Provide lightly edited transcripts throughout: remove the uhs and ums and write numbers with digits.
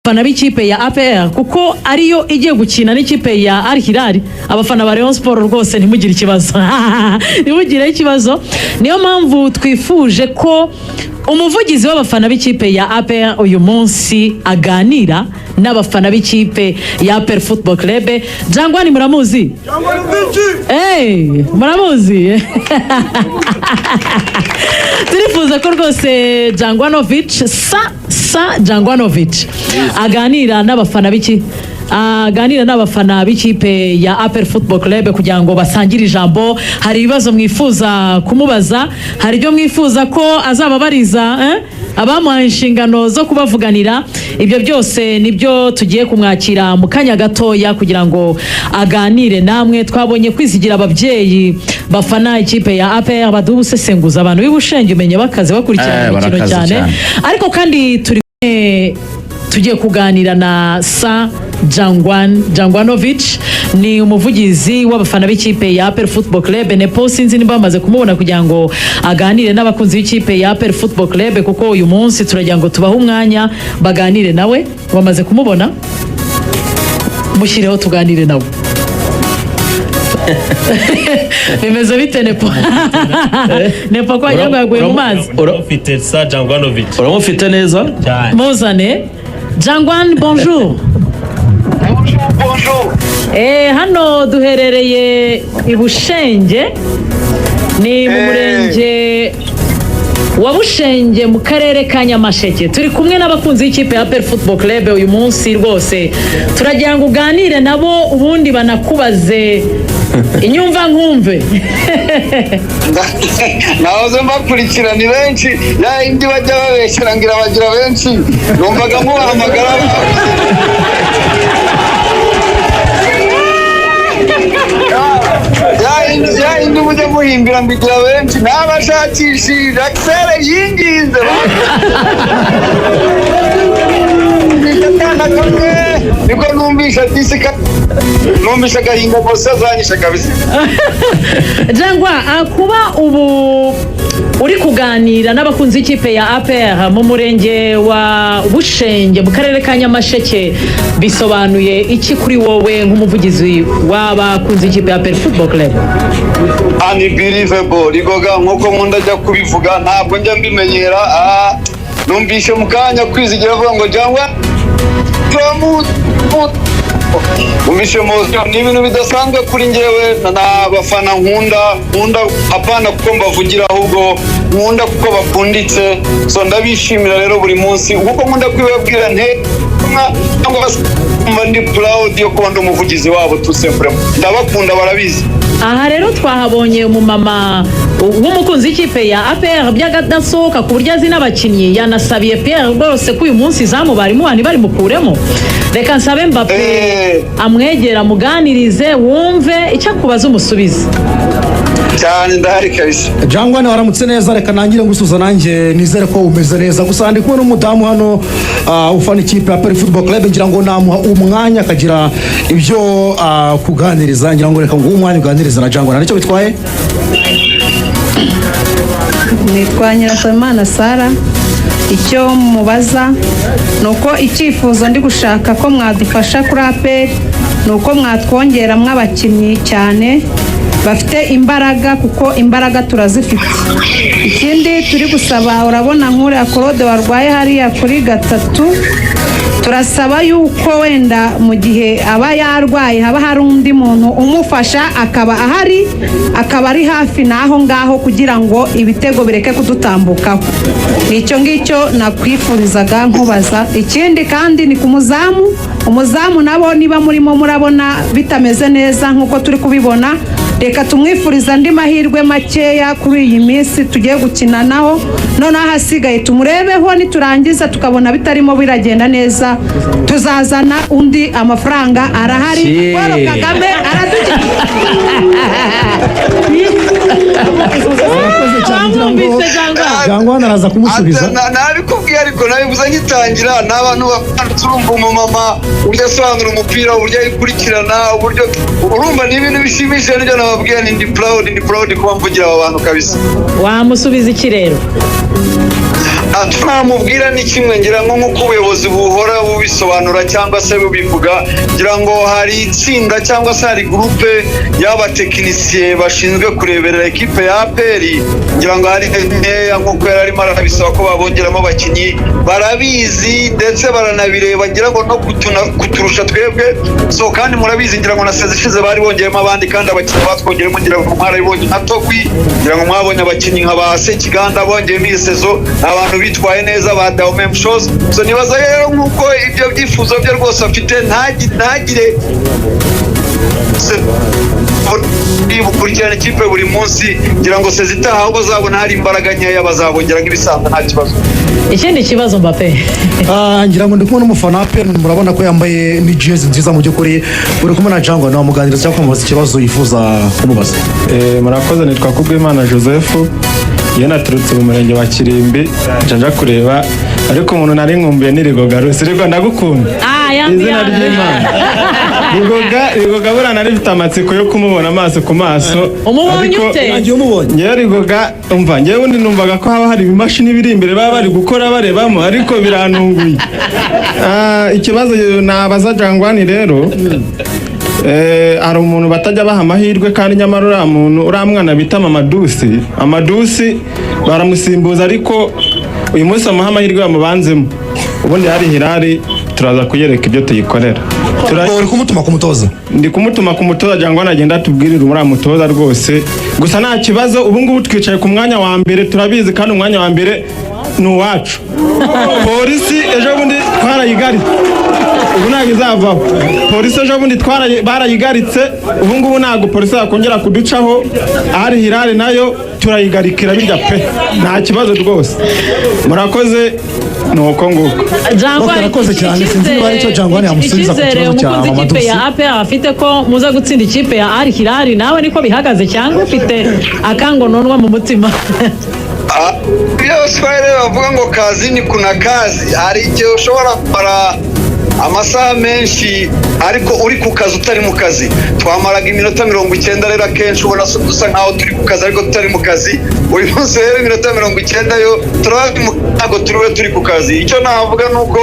abafana b'ikipe ya APR kuko ariyo igiye gukina n'ikipe ya Al Hilal. Abafana ba Rayon Sport rwose ntimugire ikibazo ntimugire ikibazo. Niyo mpamvu twifuje ko umuvugizi w'abafana b'ikipe ya APR uyu munsi aganira n'abafana b'ikipe ya APR Football Club. Jangwani muramuzi? Muramuzi? Turifuza ko rwose Jangwanovic Jangwanovic aganira n'abafana b'ikipe ya APR Football Club kugira ngo basangire ijambo. Hari ibibazo mwifuza kumubaza, hari ibyo mwifuza ko azababariza abamuhaye inshingano zo kubavuganira. Ibyo byose nibyo tugiye kumwakira mu kanya gatoya kugira ngo aganire namwe. Twabonye kwizigira ababyeyi bafana ikipe ya APR baduha ubusesenguza, abantu b'Ibushenge umenye bakaze bakurikirana imikino cyane. Ariko kandi tugiye kuganira na Jangwanovic, ni umuvugizi w'abafana b'ikipe ya APR Football Club. Nepo sinzi niba bamaze kumubona kugira ngo aganire n'abakunzi b'ikipe ya APR Football Club, kuko uyu munsi turagira ngo tubahe umwanya baganire nawe. Bamaze kumubona? Mushyireho tuganire nawe. Bimeze bite Nepo? Nepo ko yaguye mu mazi. Urafite Jangwanovic? Uramufite neza? Muzane. Jangwan, bonjour. Bonjour. Hano duherereye Ibushenge, ni mu murenge wa Bushenge mu karere ka Nyamasheke. Turi kumwe n'abakunzi b'ikipe ya APR Football Club uyu munsi. Rwose turagira ngo uganire nabo ubundi banakubaze inyumva nkumve. Nahoze mbakurikirana ni benshi, ya indi bajya babeshyira ngira bagira benshi, numvaga mubahamagara. Ya indi mujya muhimbira mbigira benshi, nabashakishije Axel yinginze niko numvisha disika, numvisha gahinga bose azanyisha kabisa. Jangwa, kuba ubu uri kuganira n'abakunzi b'ikipe ya APR mu murenge wa Bushenge mu karere ka Nyamasheke bisobanuye iki kuri wowe nk'umuvugizi w'abakunzi b'ikipe ya APR Football Club? Unbelievable, rigoga nkuko nkunda ajya kubivuga, ntabwo njya mbimenyera. Numvishe mu kanya kwizigira avuga ngo Jangwa umvishe ni ibintu bidasanzwe kuri njyewe. N'abafana nkunda apana kuko mbavugira, ahubwo nkunda kuko bakunditse. So ndabishimira rero buri munsi kuko nkunda kwibabwira ndi proud yo kuba ndi umuvugizi wabo. Ndabakunda, barabizi. Aha rero twahabonye umumama w'umukunzi w'ikipe ya APR by'agadasohoka ku buryo azi n'abakinnyi. Yanasabiye Pierre rwose ko uyu munsi izamu bari mukuremo. Reka nsabe Mbappe amwegera muganirize wumve icyo akubaza umusubize. Cyane ndahari kabisa. Jangwani waramutse neza, reka nangire ngusuza nanjye nizere ko umeze neza. Gusa ndi kubona umudamu hano ufana ikipe ya APR Football Club, ngira ngo namuha umwanya akagira ibyo kuganiriza. Ngira ngo reka ngo umwanya uganiriza na Jangwani. Nicyo bitwaye? Nitwa Nyiransabimana Sara. Icyo mubaza nuko icyifuzo ndi gushaka ko mwadufasha kuri APR nuko mwatwongeramo abakinnyi cyane bafite imbaraga, kuko imbaraga turazifite. Ikindi turi gusaba, urabona nk'uriya Claude warwaye hariya kuri gatatu, turasaba yuko wenda mu gihe aba yarwaye haba hari undi muntu umufasha akaba ahari, akaba ari hafi naho ngaho kugira ngo ibitego bireke kudutambukaho. Nicyo ngicyo nakwifurizaga nkubaza. Ikindi kandi ni ku umuzamu nabo niba murimo murabona bitameze neza nkuko turi kubibona, reka tumwifuriza andi mahirwe makeya kuri iyi minsi tugiye gukina naho. Noneho ahasigaye tumurebeho, niturangiza tukabona bitarimo biragenda neza tuzazana undi. Amafaranga arahari, Paul Kagame Jangwa naraza kumusubiza. Nabikubwiye ariko nabivuze ngitangira, n'abantu bafanditse urumva umumama uburyo asobanura umupira, uburyo ayikurikirana, uburyo urumva ni ibintu bishimishije. N'ibyo nababwiye, ndi proud kuba mvugira aba bantu kabisa. Wamusubiza iki rero? namubwira ni kimwe ngira ngo nk'uko ubuyobozi buhora bubisobanura cyangwa se bubivuga ngira ngo hari itsinda cyangwa se hari gurupe y'abatekinisiye bashinzwe kureberera ekipe ya APR ngira ngo hari nkeya nk'uko yari arimo arabisaba ko babongeramo abakinnyi barabizi ndetse baranabireba ngira ngo no kuturusha twebwe so kandi murabizi ngira ngo na sezi ishize bari bongeyemo abandi kandi abakinnyi batwongeremo ngira ngo mwarabibonye nka Togwi ngira ngo mwabonye abakinnyi nka ba Sekiganda bongeyemo iyi sezo abantu bitwaye neza ba Daume Mshozi so nibaza rero nk'uko ibyo byifuzo bye rwose afite ntagire bukurikirana ikipe buri munsi ngira ngo sezitaha ahubwo zabona hari imbaraga nkeya bazabongera nk'ibisanzwe nta kibazo. Ikindi kibazo Mbappe ngira ngo ndi kumwe n'umufana wa PN murabona ko yambaye ni jezi nziza mu by'ukuri uri kumwe na Jangwa nawe muganiriza cyangwa kumubaza ikibazo yifuza kumubaza. Murakoze nitwa Kubwimana Joseph iyo naturutse mu murenge wa Kirimbi nja kureba ariko umuntu nari nkumbuye n'Irigoga Rusirigo ndagukunda izina ry'Imana Rigoga burana rifite amatsiko yo kumubona amaso ku maso umubonye ute ngewe Rigoga umva ngewe undi numvaga ko haba hari ibimashini biri imbere baba bari gukora barebamo ariko birantunguye ikibazo nabaza Jangwani rero hari umuntu batajya baha amahirwe kandi nyamara uriya muntu uriya mwana bita Amadusi baramusimbuza ariko uyu munsi amuha amahirwe bamubanzemo ubundi hari Hilali turaza kuyereka ibyo tuyikorera. Uri kumutuma ku mutoza? Ndi kumutuma ku mutoza Jangwani agenda atubwirira uriya mutoza rwose gusa nta kibazo ubu ngubu twicaye ku mwanya wa mbere turabizi kandi umwanya wa mbere ni uwacu. Polisi ejo bundi twarayigaritse ubu ntabwo izavaho. Polisi ejo bundi barayigaritse ubu ngubu ntabwo polisi yakongera kuducaho ahari Hilali nayo turayigarikira bijya pe nta kibazo rwose. Murakoze nuko nguko. Jangwani cyane sinzi niba aricyo Jangwani yamusubiza ku kibazo cya Amadusi. Ikipe ya APR afite ko muza gutsinda ikipe ya Al Hilal nawe niko bihagaze cyangwa ufite akangononwa mu mutima? Byose bavuga ngo kazi ni kuna kazi hari igihe ushobora kumara amasaha menshi ariko uri ku kazi utari mu kazi. Twamaraga iminota 90 rero akenshi ubona dusa nkaho turi ku kazi ariko tutari mu kazi. Uyu munsi rero iminota 90 yo ntabwo turi ku kazi. Icyo navuga nuko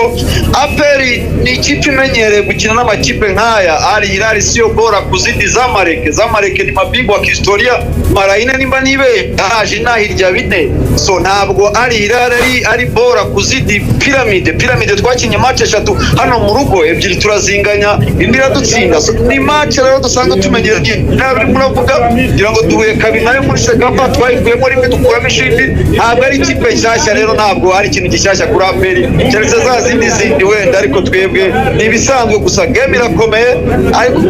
APR ni ikipe imenyereye gukina n'amakipe nk'aya. Al Hilal siyo bora kuzidi Zamalek ni mabingwa wa kihistoria mara ine nimba nibe haje nahirya bine so ntabwo Al Hilal ari bora kuzidi Pyramide twakinye match 3 hano mu rugo ebyiri turazinganya indi iradutsinda so ni match rero dusanga tumenyereye ntabwo muravuga ngira ngo duhuye kabiri nayo muri Segapa twayikuyemo rimwe dukuramo ishindi ntabwo ari ikipe nshyashya rero ntabwo ari ikintu gishyashya kuri APR keretse za zindi wenda ariko twebwe ni ibisanzwe gusa game irakomeye ariko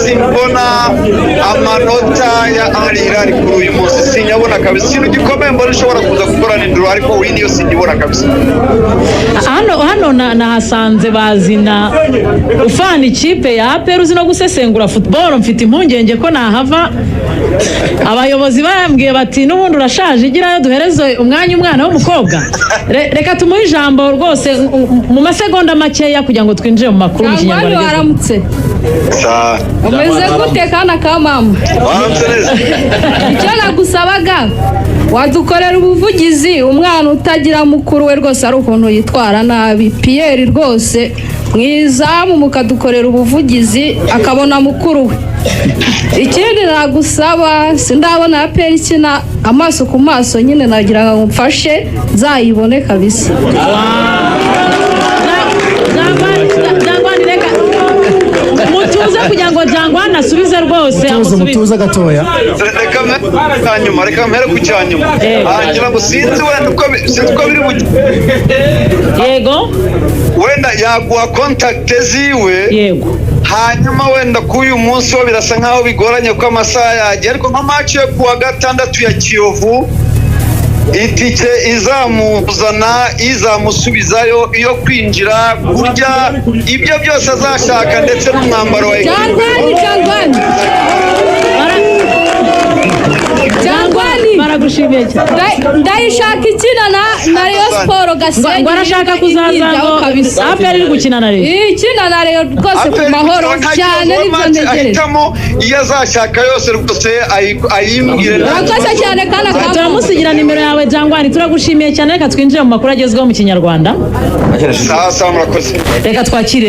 simbona amanota ya Al Hilal kuri uyu munsi sinyabona kabisa ikintu gikomeye mbona ishobora kuza gukora n'induru ariko uyu niyo sinyibona kabisa. Hano nahasanze bazina ufana ikipe ya APR uzi no gusesengura football mfite impungenge ko nahava abayobozi bambwiye bati n'ubundi urashaje igirayo duhereze umwana w'umukobwa. Reka tumuhe ijambo rwose mu masegonda makeya kugira ngo twinjire mu makuru mu Kinyarwanda. Waramutse umeze gute kana ka mama? Waramutse neza. Icyo nagusabaga wadukorera ubuvugizi umwana utagira mukuru we rwose ari ukuntu yitwara nabi. Pierre rwose mwizamu mukadukorera ubuvugizi akabona mukuru we. Ikindi nagusaba sindabona APR ikina amaso ku maso nyine nagira ngo mfashe zayibone kabisa. Jangwani reka mutuze kugira ngo Jangwani asubize rwose mutuze gatoya. Reka mpere ku cyanyuma ngira ngo sinzi wenda uko biri yego wenda yaguha contact ziwe yego hanyuma wenda k'uyu munsi wo birasa nkaho bigoranye ko amasaha yagiye ariko nka match yo kuwa gatandatu ya Kiyovu itike izamuzana izamusubizayo iyo kwinjira kurya ibyo byose azashaka ndetse n'umwambaro wa Jangwani baragushimiye cyane ndayishaka ikina na Rayon Sport Gasenyi ngo arashaka kuzaza ngo APR iri gukina na Rayon ikina na Rayon rwose ku mahoro cyane nibyo ntegereje ahitamo iyo azashaka yose rwose ayimbwire urakoze cyane kana turamusigira nimero yawe Jangwani turagushimiye cyane reka twinjire mu makuru agezweho mu Kinyarwanda sawa murakoze reka twakire